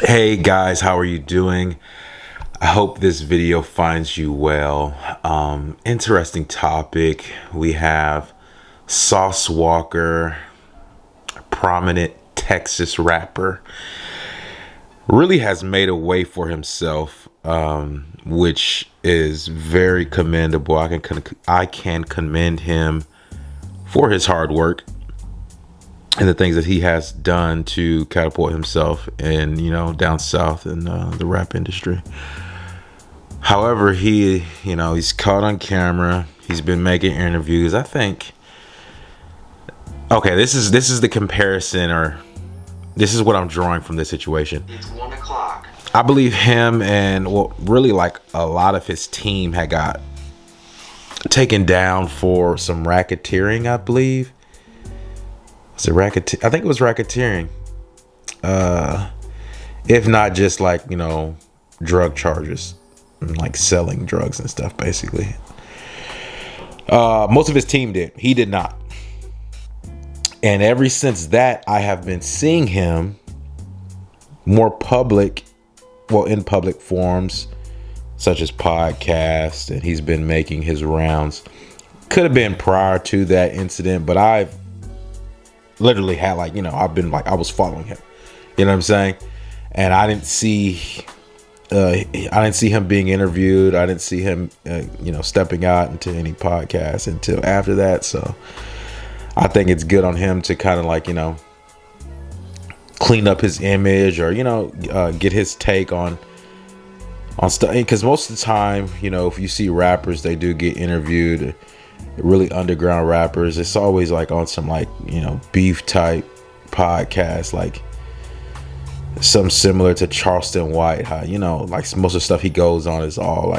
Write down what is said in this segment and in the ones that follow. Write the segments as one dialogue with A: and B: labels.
A: Hey guys, how are you doing? I hope this video finds you well. Interesting topic. We have Sauce Walker, a prominent Texas rapper, really has made a way for himself, which is very commendable. I can commend him for his hard work and the things that he has done to catapult himself and down south in the rap industry. However, he's caught on camera. He's been making interviews. I think, okay, this is the comparison, or this is what I'm drawing from this situation.
B: It's 1 o'clock.
A: I believe him and, well, really like a lot of his team had got taken down for some racketeering, I believe. Was it I think it was racketeering. If not just like, drug charges, like selling drugs and stuff, basically. Most of his team did. He did not. And ever since that, I have been seeing him more in public forums, such as podcasts, and he's been making his rounds. Could have been prior to that incident, but I've literally had I was following him. You know what I'm saying? And I didn't see him being interviewed. I didn't see him, stepping out into any podcast until after that. So I think it's good on him to kind of clean up his image, or get his take on stuff. Because most of the time, if you see rappers, they do get interviewed. Really underground rappers, it's always on some beef type podcast, like something similar to Charleston White. How most of the stuff he goes on is all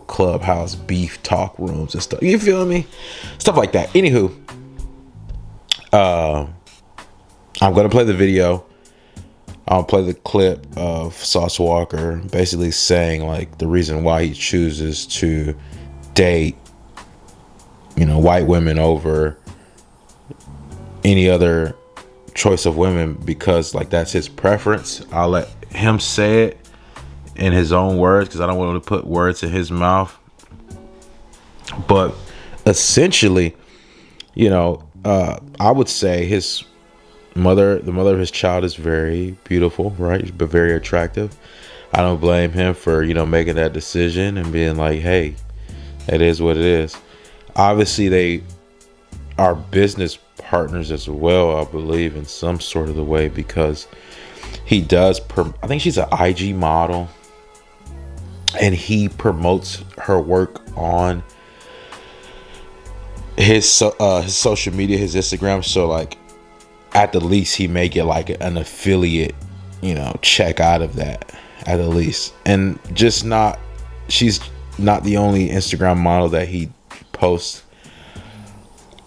A: clubhouse beef talk rooms and stuff. You feel me? Stuff like that. Anywho, I'm gonna play the video. I'll play the clip of Sauce Walker basically saying the reason why he chooses to date white women over any other choice of women, because that's his preference. I'll let him say it in his own words, because I don't want to put words in his mouth. But essentially, I would say the mother of his child is very beautiful, right? But very attractive. I don't blame him for, making that decision and being like, hey, it is what it is. Obviously, they are business partners as well, I believe, in some sort of the way, because he does. I think she's an IG model, and he promotes her work on his social media, his Instagram. So, at the least, he may get an affiliate, check out of that at the least. And she's not the only Instagram model that he post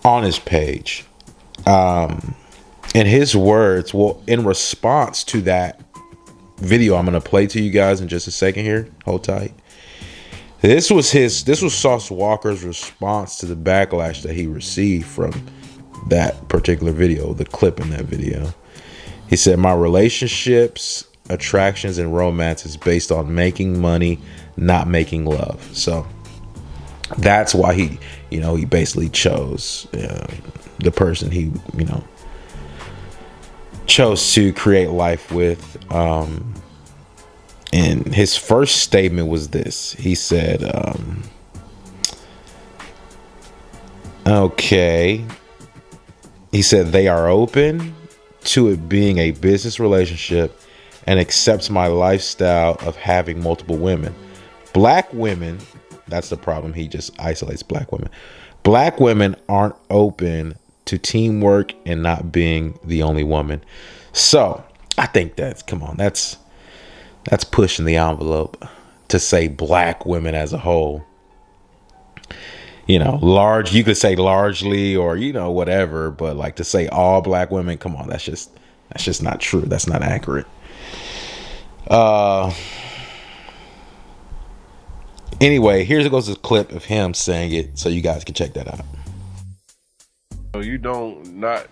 A: on his page. In his words, in response to that video I'm gonna play to you guys in just a second here, hold tight. This was Sauce Walker's response to the backlash that he received from that particular video, the clip in that video. He said, "My relationships, attractions, and romance is based on making money, not making love." So that's why he basically chose the person he, chose to create life with. And his first statement was this. He said, okay. He said, "They are open to it being a business relationship and accepts my lifestyle of having multiple women. Black women," that's the problem. He just isolates black women. "Black women aren't open to teamwork and not being the only woman." So I think that's pushing the envelope to say black women as a whole. You could say largely, or whatever, but to say all black women, come on, that's just not true. That's not accurate. Anyway, here goes a clip of him saying it, so you guys can check that out.
C: So you don't not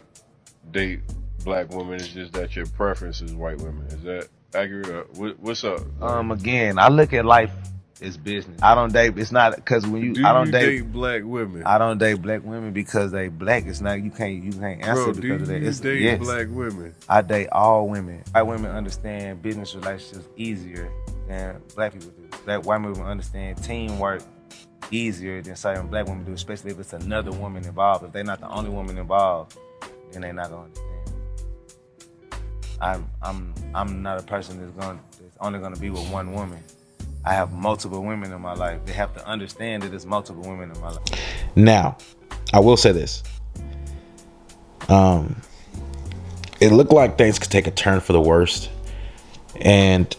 C: date black women, it's just that your preference is white women. Is that Accurate. What's up?
B: Again, I look at life as business. I don't date. It's not because when you,
C: Do
B: I don't
C: you
B: date.
C: date black women?
B: I don't date black women because they black. It's not you can't answer
C: Bro, do
B: because of that.
C: you
B: It's
C: date
B: yes.
C: black women?
B: I date all women. White women understand business relationships easier than black people do. White women understand teamwork easier than certain black women do, especially if it's another woman involved. If they're not the only woman involved, then they're not gonna understand. I'm not a person that's only gonna be with one woman. I have multiple women in my life. They have to understand that there's multiple women in my life.
A: Now, I will say this. It looked like things could take a turn for the worst. And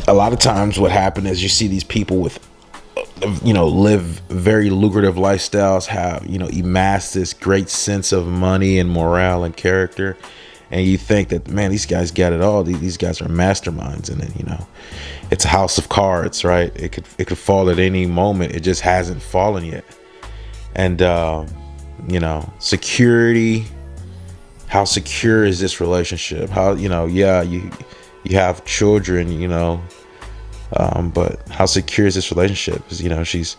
A: a lot of times what happens is you see these people with, live very lucrative lifestyles, have, amassed this great sense of money and morale and character. And you think that, man, these guys got it all. These guys are masterminds. And then, it's a house of cards, right? It could fall at any moment. It just hasn't fallen yet. And, security, how secure is this relationship? How, you have children, but how secure is this relationship? Because,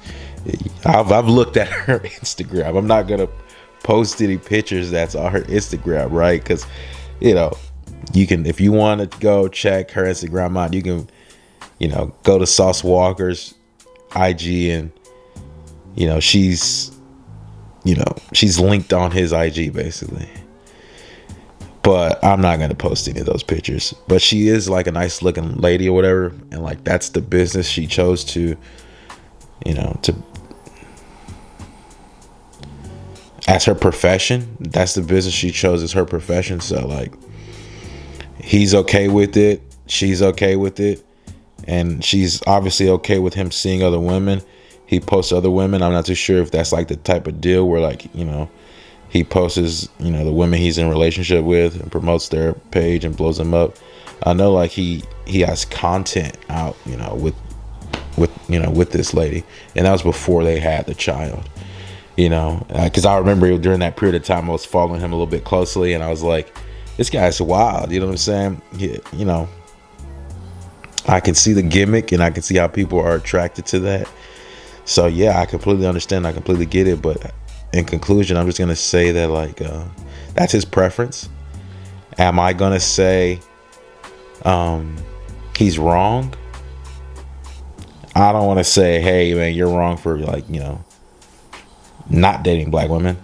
A: I've looked at her Instagram. I'm not going to post any pictures that's on her Instagram, right? Because, you can, if you want to go check her Instagram out, you can, go to Sauce Walker's IG and, she's linked on his IG basically. But I'm not going to post any of those pictures. But she is like a nice looking lady or whatever. And like, that's the business she chose to, as her profession. That's the business she chose as her profession. So like, he's okay with it. She's okay with it. And she's obviously okay with him seeing other women. He posts other women. I'm not too sure if that's like the type of deal where like, he posts, the women he's in relationship with and promotes their page and blows them up. I know like he has content out, with this lady. And that was before they had the child. Because I remember during that period of time I was following him a little bit closely, and I was like, this guy's wild. You know what I'm saying? I can see the gimmick, and I can see how people are attracted to that. So yeah, I completely understand. I completely get it. But in conclusion, I'm just gonna say that like that's his preference. Am I gonna say he's wrong? I don't want to say, hey man, you're wrong for like not dating black women.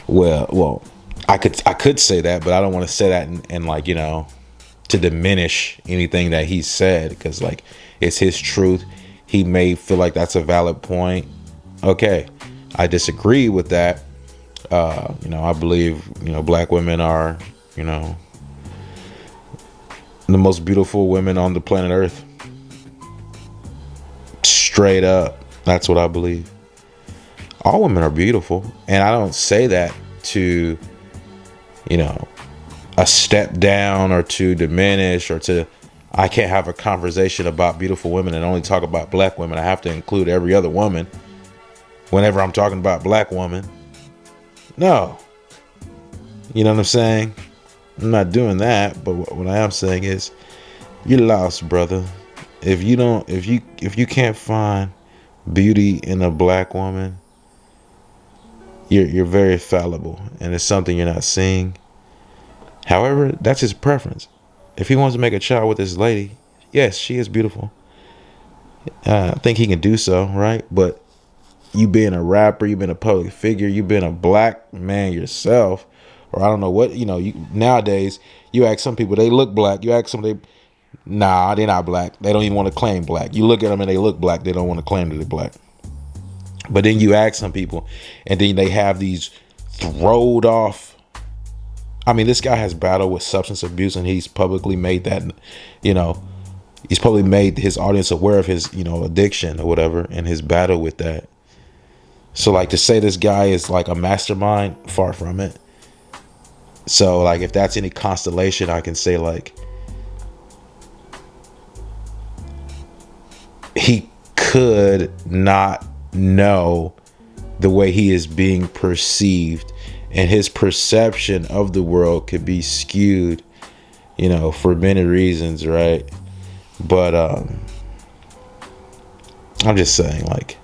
A: Well, I could say that, but I don't want to say that and like, to diminish anything that he said, because like, it's his truth. He may feel like that's a valid point. Okay, I disagree with that. I believe, black women are, the most beautiful women on the planet Earth. Straight up. That's what I believe. All women are beautiful. And I don't say that to, a step down or to diminish or to, I can't have a conversation about beautiful women and only talk about black women. I have to include every other woman whenever I'm talking about black women. No. You know what I'm saying? I'm not doing that. But what I am saying is, you're lost, brother. If you can't find beauty in a black woman, you're very fallible, and it's something you're not seeing. However, that's his preference. If he wants to make a child with this lady, yes, she is beautiful. I think he can do so, right? But you being a rapper, you being a public figure, you being a black man yourself, or I don't know what, nowadays, you ask some people, they look black. You ask them, nah, they're not black. They don't even want to claim black. You look at them and they look black. They don't want to claim that they're black. But then you ask some people, and then they have these throwed off. I mean, this guy has battled with substance abuse, and he's publicly made that, he's probably made his audience aware of his, addiction or whatever, and his battle with that. So like, to say this guy is like a mastermind, far from it. So like, if that's any constellation, I can say like, he could not know the way he is being perceived, and his perception of the world could be skewed, you know, for many reasons, right? But I'm just saying, like,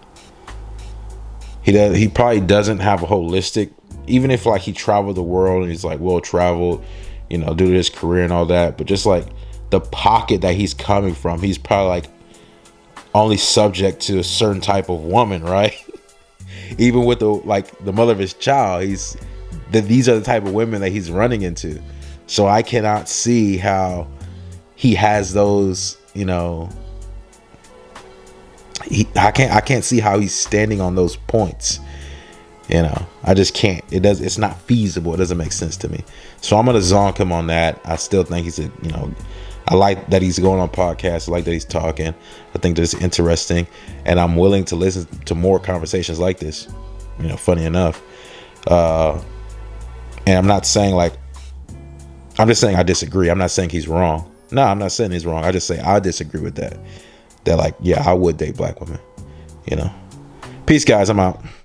A: he probably doesn't have a holistic, even if like he traveled the world and he's like well traveled, you know, due to his career and all that, but just like the pocket that he's coming from, he's probably like only subject to a certain type of woman, right? Even with the mother of his child, these are the type of women that he's running into. So I cannot see how he has those, you know, I can't see how he's standing on those points. You know, I just can't. It's not feasible. It doesn't make sense to me. So I'm gonna zonk him on that. I still think I like that he's going on podcasts. I like that he's talking. I think that's interesting, and I'm willing to listen to more conversations like this. You know, funny enough. And I'm not saying I'm just saying I disagree. I'm not saying he's wrong. No, I'm not saying he's wrong. I just say I disagree with that. That like, yeah, I would date black women. You know. Peace, guys. I'm out.